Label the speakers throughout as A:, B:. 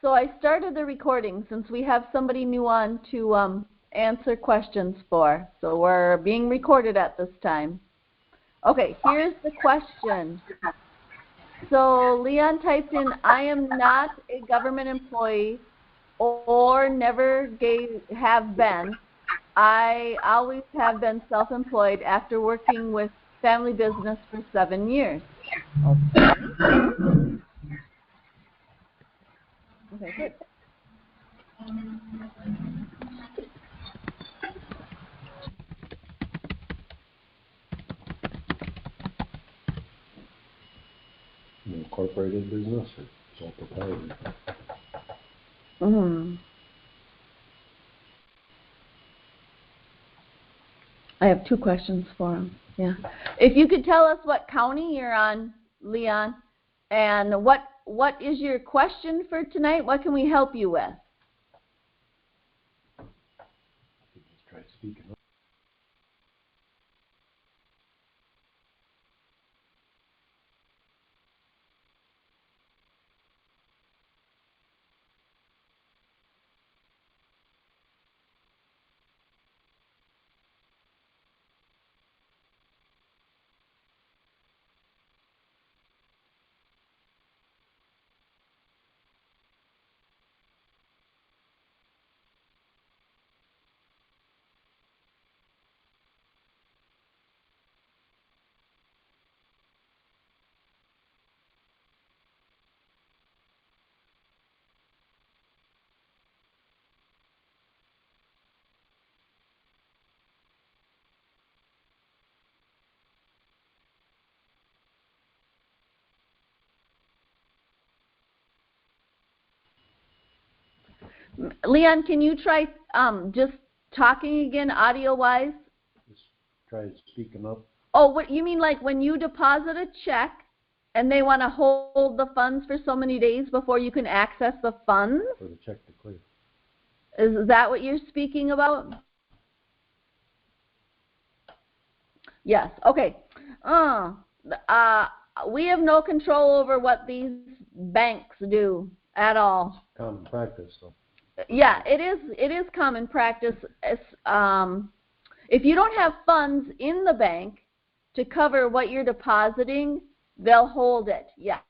A: so I started the recording since we have somebody new on to answer questions for. So we're being recorded at this time. Okay, here's the question. So Leon typed in, I am not a government employee or never have been. I always have been self-employed after working with family business for 7 years. Okay. Okay, good.
B: Incorporated business or sole proprietor?
A: I have 2 questions for him. Yeah. If you could tell us what county you're on, Leon, and what is your question for tonight? What can we help you with?
B: Just try speaking up.
A: Leon, can you try just talking again audio-wise?
B: Just try speaking up.
A: Oh, what you mean, like when you deposit a check and they want to hold the funds for so many days before you can access the funds?
B: For the check to clear.
A: Is that what you're speaking about? Yes. Okay. We have no control over what these banks do at all.
B: Common practice, though.
A: Yeah, it is common practice. If you don't have funds in the bank to cover what you're depositing, they'll hold it. Yes,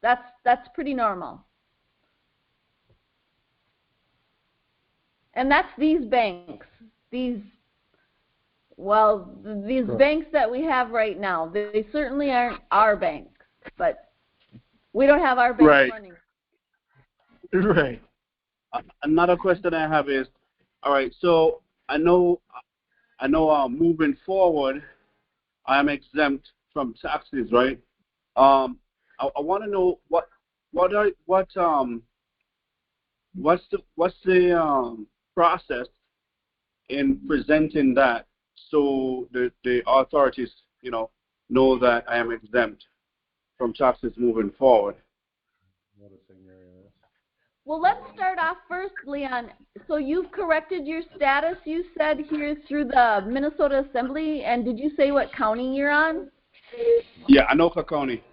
A: that's pretty normal. And that's these banks. These banks that we have right now. They certainly aren't our banks, but we don't have our bank running.
C: Right. Another question I have is, all right, so I know moving forward, I am exempt from taxes, right? I want to know what's the process in presenting that so the authorities, know that I am exempt from taxes moving forward.
A: Well, let's start off first, Leon. So you've corrected your status, you said, here through the Minnesota Assembly, and did you say what county you're on?
C: Yeah, Anoka County.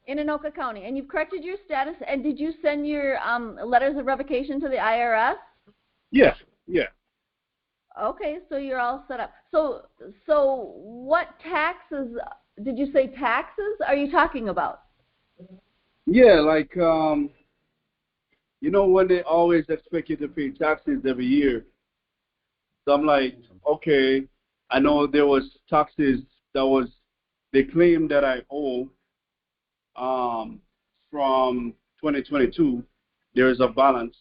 A: In Anoka County. And you've corrected your status, and did you send your letters of revocation to the IRS?
C: Yeah.
A: Okay, so you're all set up. So what taxes, did you say taxes are you talking about?
C: Yeah, like, when they always expect you to pay taxes every year. So I'm like, okay, I know there was taxes they claimed that I owe from 2022. There is a balance.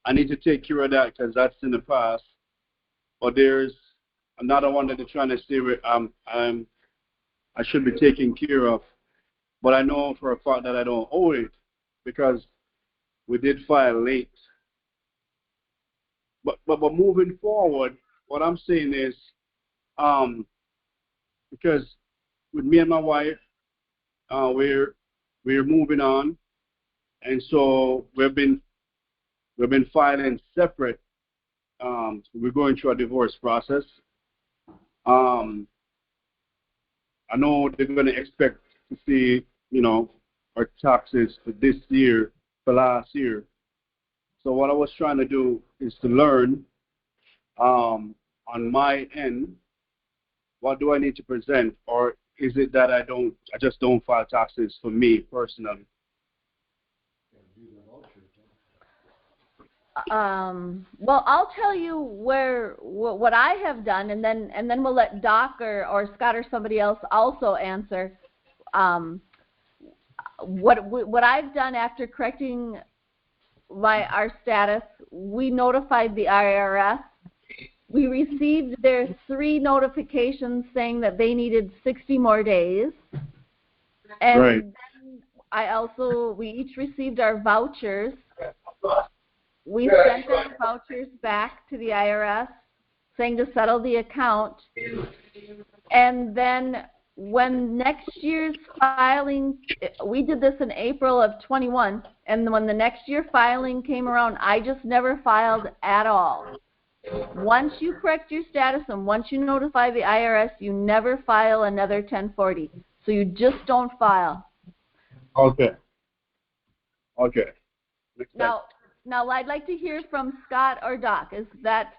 C: I need to take care of that because that's in the past. But there's another one that they're trying to say I should be taking care of. But I know for a fact that I don't owe it because we did file late. But moving forward, what I'm saying is, because with me and my wife, we're moving on, and so we've been filing separate. We're going through a divorce process. I know they're going to expect to see, our taxes for this year for last year. So what I was trying to do is to learn on my end, what do I need to present, or is it that I just don't file taxes for me personally?
A: Well, I'll tell you what I have done, and then we'll let Doc or Scott or somebody else also answer. What I've done after correcting our status, we notified the IRS. We received their 3 notifications saying that they needed 60 more days, and
C: right.
A: then we each received our vouchers. We sent our vouchers back to the IRS saying to settle the account. And then when next year's filing, we did this in April of 21, and when the next year filing came around, I just never filed at all. Once you correct your status and once you notify the IRS, you never file another 1040. So you just don't file.
C: Okay.
A: Now, I'd like to hear from Scott or Doc. Is that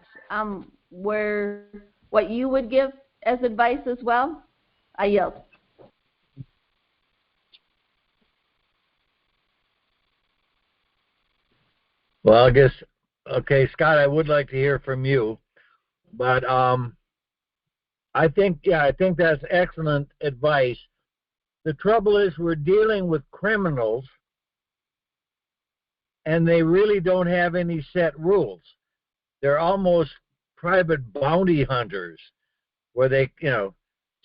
A: what you would give as advice as well? I yield.
D: Well, I guess, okay, Scott, I would like to hear from you, but I think that's excellent advice. The trouble is we're dealing with criminals, and they really don't have any set rules. They're almost private bounty hunters, where they,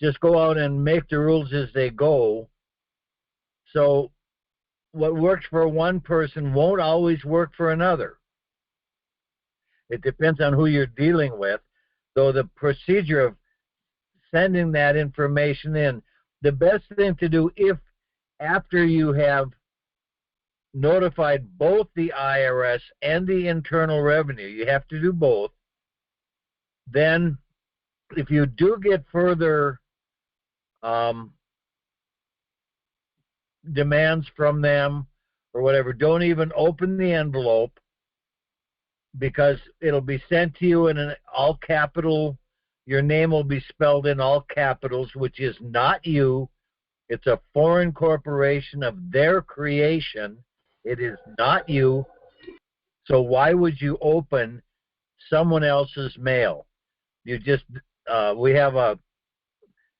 D: just go out and make the rules as they go. So what works for one person won't always work for another. It depends on who you're dealing with. So the procedure of sending that information in, the best thing to do, if after you have notified both the IRS and the Internal Revenue, you have to do both, then if you do get further demands from them or whatever, don't even open the envelope, because it'll be sent to you in an all capital. Your name will be spelled in all capitals, which is not you. It's a foreign corporation of their creation. It is not you. So why would you open someone else's mail? You just, we have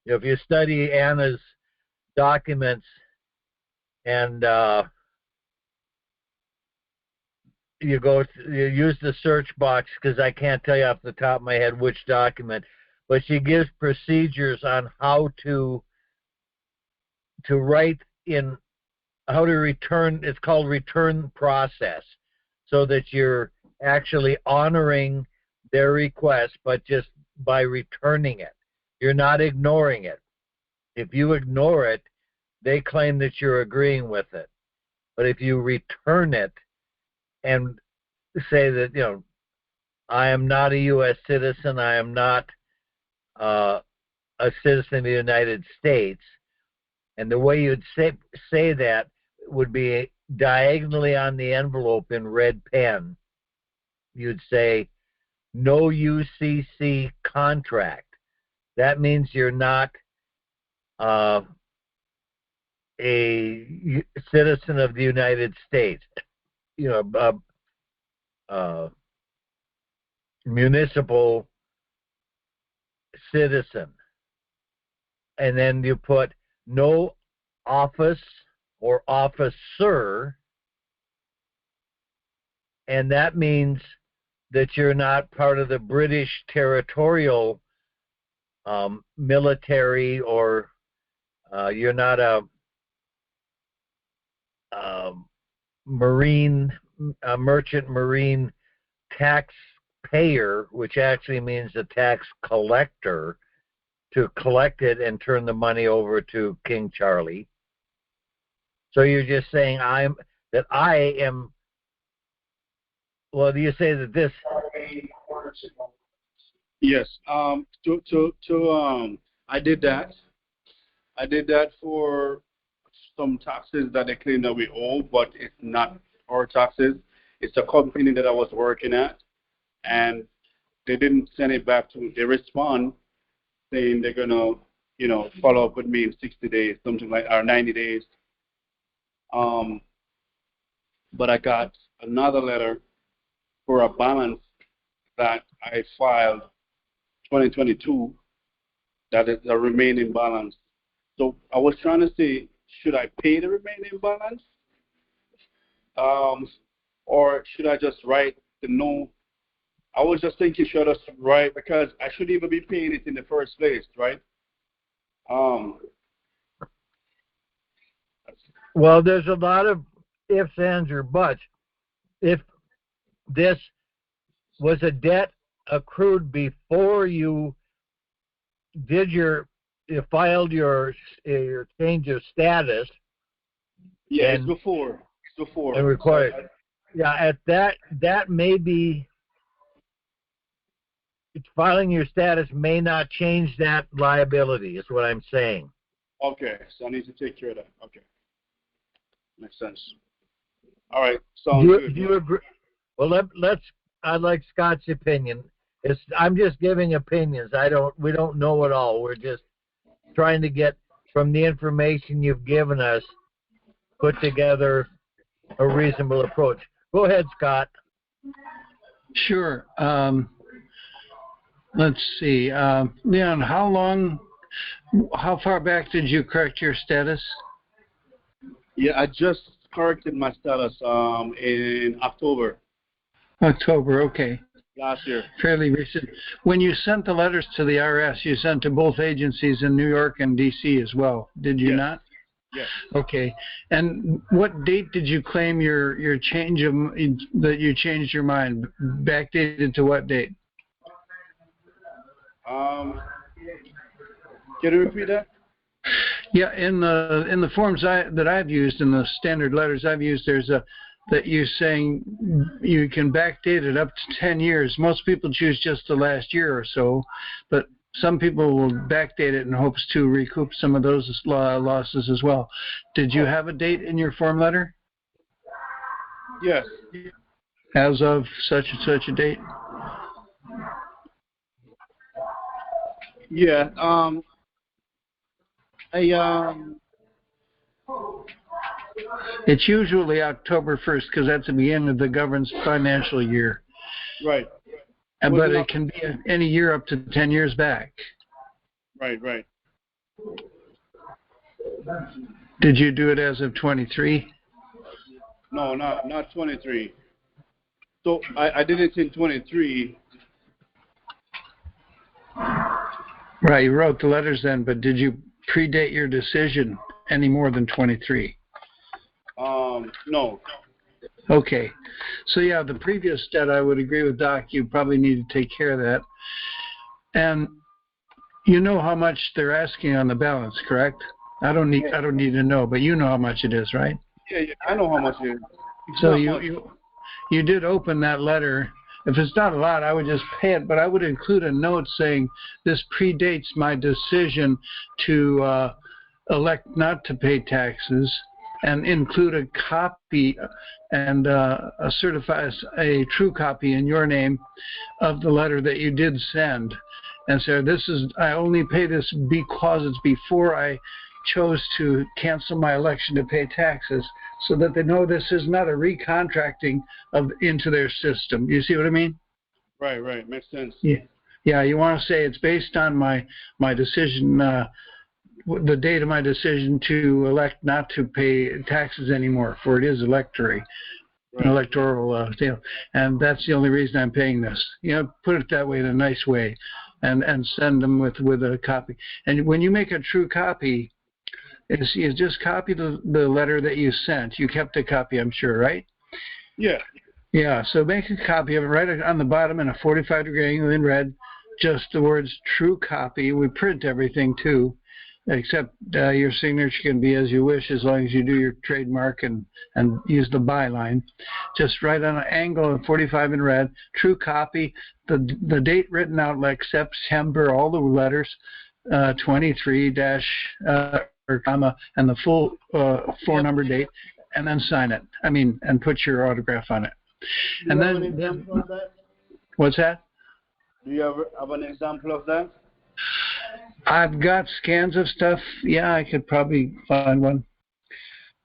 D: if you study Anna's documents and you use the search box, because I can't tell you off the top of my head which document, but she gives procedures on how to write in, how to return. It's called return process, so that you're actually honoring their request, but just by returning it. You're not ignoring it. If you ignore it, they claim that you're agreeing with it. But if you return it and say that, I am not a U.S. citizen, I am not a citizen of the United States, and the way you'd say that would be diagonally on the envelope in red pen. You'd say, no UCC contract. That means you're not a citizen of the United States, municipal citizen. And then you put no office or officer, and that means that you're not part of the British territorial military, or you're not a merchant marine taxpayer, which actually means a tax collector, to collect it and turn the money over to King Charlie. So you're just saying I am. Well, you say that this.
C: Yes. I did that. I did that for some taxes that they claim that we owe, but it's not power taxes. It's a company that I was working at, and they didn't send it back to me. They respond saying they're gonna, follow up with me in 60 days, something like, or 90 days. But I got another letter for a balance that I filed 2022. That is the remaining balance. So I was trying to say, should I pay the remaining balance? Or should I just write the no? I was just thinking, should I just write, because I shouldn't even be paying it in the first place, right?
D: Well, there's a lot of ifs, ands, or buts. If this was a debt accrued before you did you filed your change of status.
C: Yeah, it's before.
D: And required. Yeah, at that may be, filing your status may not change that liability, is what I'm saying.
C: Okay, so I need to take care of that. Okay. Makes sense. All right, sounds good.
D: Do you agree? Well, I'd like Scott's opinion. I'm just giving opinions. We don't know it all. We're just trying to get, from the information you've given us, put together a reasonable approach. Go ahead, Scott.
E: Sure. Let's see. Leon, how far back did you correct your status?
C: Yeah, I just corrected my status in October.
E: October, okay.
C: Last year.
E: Fairly recent. When you sent the letters to the IRS, you sent to both agencies in New York and D.C. as well, did you not?
C: Yes.
E: Okay. And what date did you claim your change that you changed your mind? Backdated to what date?
C: Can you repeat that?
E: Yeah, in the forms that I've used, in the standard letters I've used, there's that you're saying you can backdate it up to 10 years. Most people choose just the last year or so, but some people will backdate it in hopes to recoup some of those losses as well. Did you have a date in your form letter?
C: Yes.
E: As of such and such a date?
C: Yeah.
E: It's usually October 1st because that's the beginning of the government's financial year.
C: Right.
E: But it can be any year up to 10 years back.
C: Right.
E: Did you do it as of 23?
C: No, not 23. So I did it in 23.
E: Right, you wrote the letters then, but did you predate your decision any more than 23?
C: No.
E: Okay. So yeah, the previous debt, I would agree with Doc, you probably need to take care of that. And you know how much they're asking on the balance, correct? I don't need to know, but you know how much it is, right?
C: Yeah, I know how much it is.
E: So you did open that letter. If it's not a lot, I would just pay it, but I would include a note saying this predates my decision to elect not to pay taxes, and include a copy and a true copy in your name of the letter that you did send. And so I only pay this because it's before I chose to cancel my election to pay taxes, so that they know this is not a recontracting into their system. You see what I mean?
C: Right. Makes sense.
E: Yeah. You want to say it's based on my decision, the date of my decision to elect not to pay taxes anymore, for it is electoral, and that's the only reason I'm paying this. Put it that way, in a nice way, and send them with a copy. And when you make a true copy, you just copy the letter that you sent. You kept a copy, I'm sure, right?
C: Yeah.
E: Yeah, so make a copy of it right on the bottom in a 45-degree angle in red, just the words true copy. We print everything too, except your signature can be as you wish, as long as you do your trademark and use the byline. Just right on an angle of 45 in red, true copy, the date written out like September, all the letters, 23 dash or comma, and the full 4-number date, and then sign it. And put your autograph on it.
C: Do you have an example of that?
E: What's that?
C: Do you have an example of that?
E: I've got scans of stuff. Yeah, I could probably find one.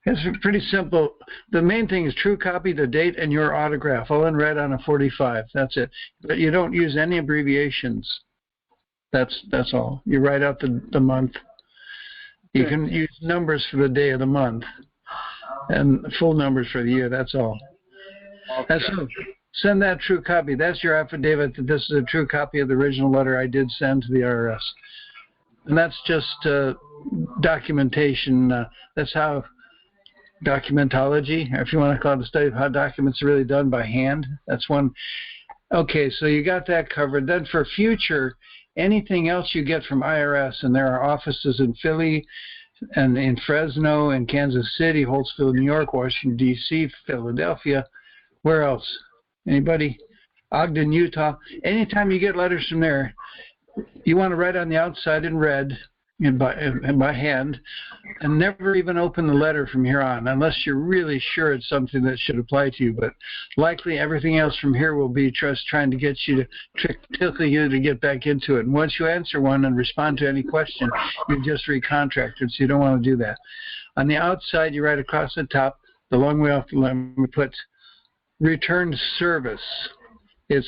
E: It's pretty simple. The main thing is true copy, the date, and your autograph, all in red on a 45. That's it. But you don't use any abbreviations. That's all. You write out the month. You can use numbers for the day of the month and full numbers for the year. That's all.
C: Okay.
E: And so send that true copy. That's your affidavit that this is a true copy of the original letter I did send to the IRS. And that's just documentation. That's how documentology, or if you want to call it a study of how documents are really done by hand. That's one. Okay, so you got that covered. Then for future, anything else you get from IRS, and there are offices in Philly and in Fresno and Kansas City, Holtzville, New York, Washington, D.C., Philadelphia. Where else? Anybody? Ogden, Utah. Anytime you get letters from there, you want to write on the outside in red and by hand, and never even open the letter from here on unless you're really sure it's something that should apply to you. But likely everything else from here will be just trying to get you to tickle you to get back into it. And once you answer one and respond to any question, you've just recontracted, so you don't want to do that. On the outside, you write across the top, the long way off the line, we put return service. It's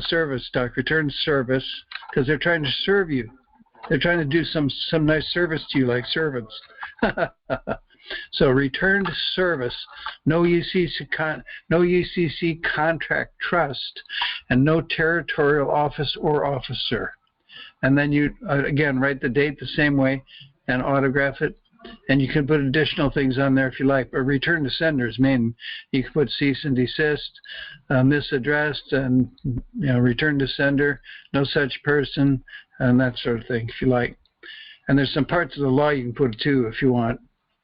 E: service, doc, return service, because they're trying to serve you. They're trying to do some nice service to you, like servants. So returned service, no UCC contract trust, and no territorial office or officer. And then you, again, write the date the same way and autograph it. And you can put additional things on there if you like. But return to sender is main. You can put cease and desist, misaddressed, and return to sender, no such person, and that sort of thing if you like. And there's some parts of the law you can put too if you want.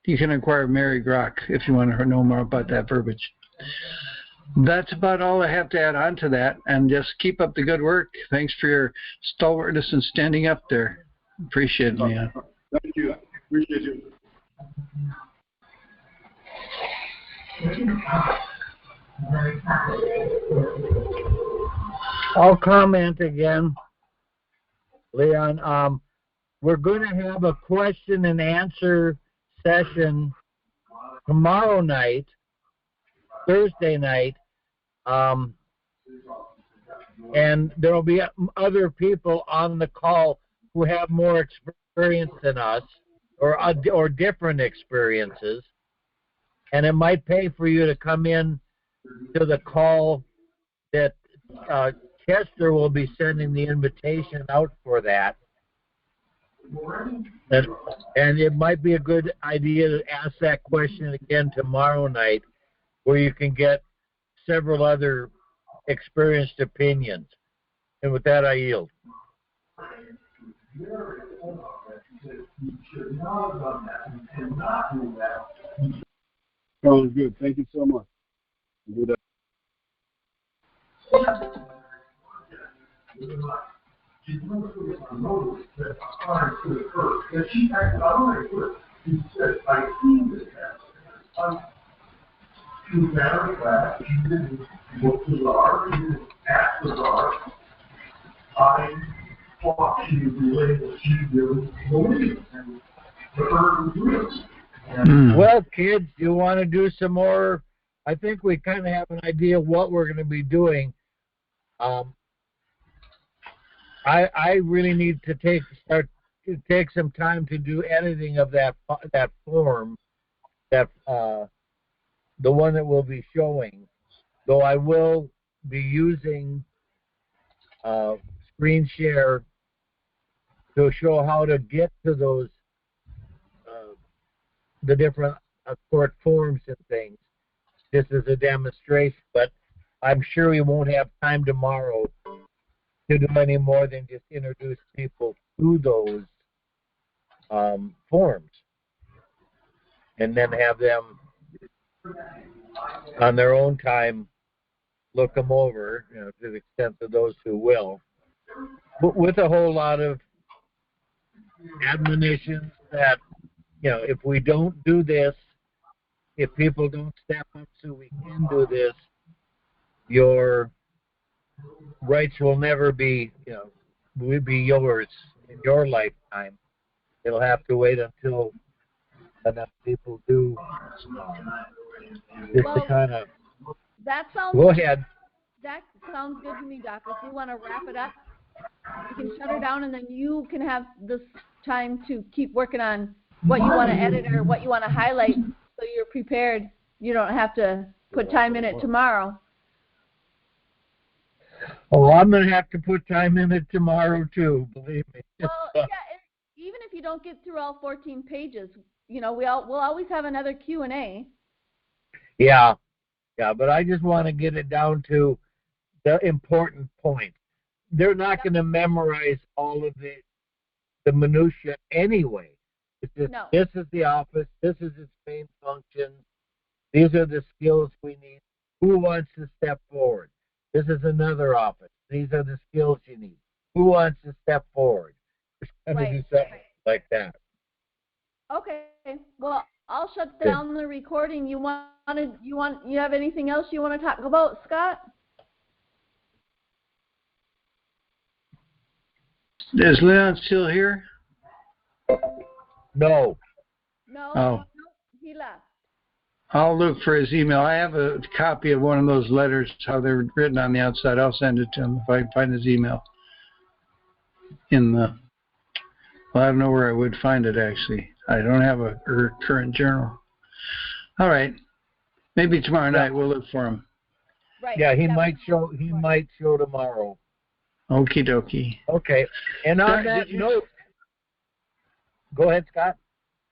E: You can inquire Mary Grock if you want to know more about that verbiage. That's about all I have to add on to that. And just keep up the good work. Thanks for your stalwartness and standing up there. Appreciate it, man.
C: Thank you. Appreciate you.
D: I'll comment again, Leon. We're going to have a question and answer session tomorrow night, Thursday night, and there will be other people on the call who have more experience than us, or different experiences, and it might pay for you to come in to the call that Chester will be sending the invitation out for that. And it might be a good idea to ask that question again tomorrow night, where you can get several other experienced opinions. And with that, I yield.
C: Sounds good. Thank you so much. Good.
D: Well, kids, you want to do some more? I think we kind of have an idea of what we're going to be doing. I really need to take some time to do editing of that form, that the one that we'll be showing. Though I will be using screen share to show how to get to those the different court forms and things. This is a demonstration, but I'm sure we won't have time tomorrow to do any more than just introduce people to those forms, and then have them on their own time look them over, to the extent of those who will, but with a whole lot of admonitions that, if we don't do this if people don't step up so we can do this, your rights will never be, will be yours in your lifetime. It'll have to wait until enough people do. Just to kind of.
A: That sounds.
D: Go ahead.
A: That sounds good to me, Doc. If we want to wrap it up, we can shut her down, and then you can have this time to keep working on what you want to edit or what you want to highlight, so you're prepared. You don't have to put time in it tomorrow.
D: Oh, I'm going to have to put time in it tomorrow, too, believe me.
A: Well, yeah, even if you don't get through all 14 pages, we'll always have another Q&A.
D: Yeah, but I just want to get it down to the important point. They're not going to memorize all of the minutia anyway. It's just,
A: No.
D: This is the office, this is its main function, these are the skills we need. Who wants to step forward? This is another office. These are the skills you need. Who wants to step forward? Just kind of do something like that.
A: Okay. Well, I'll shut down the recording. You have anything else you want to talk about, Scott?
E: Is Leon still here?
D: No.
A: No.
E: Oh.
A: No, he left.
E: I'll look for his email. I have a copy of one of those letters, how they're written on the outside. I'll send it to him if I can find his email. Well, I don't know where I would find it, actually. I don't have a current journal. All right. Maybe tomorrow night we'll look for him.
A: Right.
D: Yeah, he might show tomorrow.
E: Okie dokie.
D: Okay. And on that note, go ahead, Scott.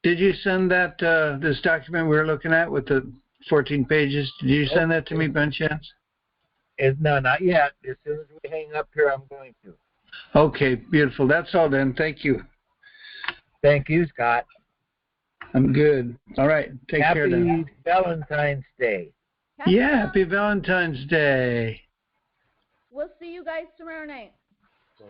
E: Did you send that this document we were looking at with the 14 pages? Did you send that to me by chance?
D: No, not yet. As soon as we hang up here, I'm going to.
E: Okay, beautiful. That's all then. Thank you.
D: Thank you, Scott.
E: I'm good. All right. Take care then.
D: Happy Valentine's Day.
E: Happy Valentine's Day.
A: We'll see you guys tomorrow night.
B: So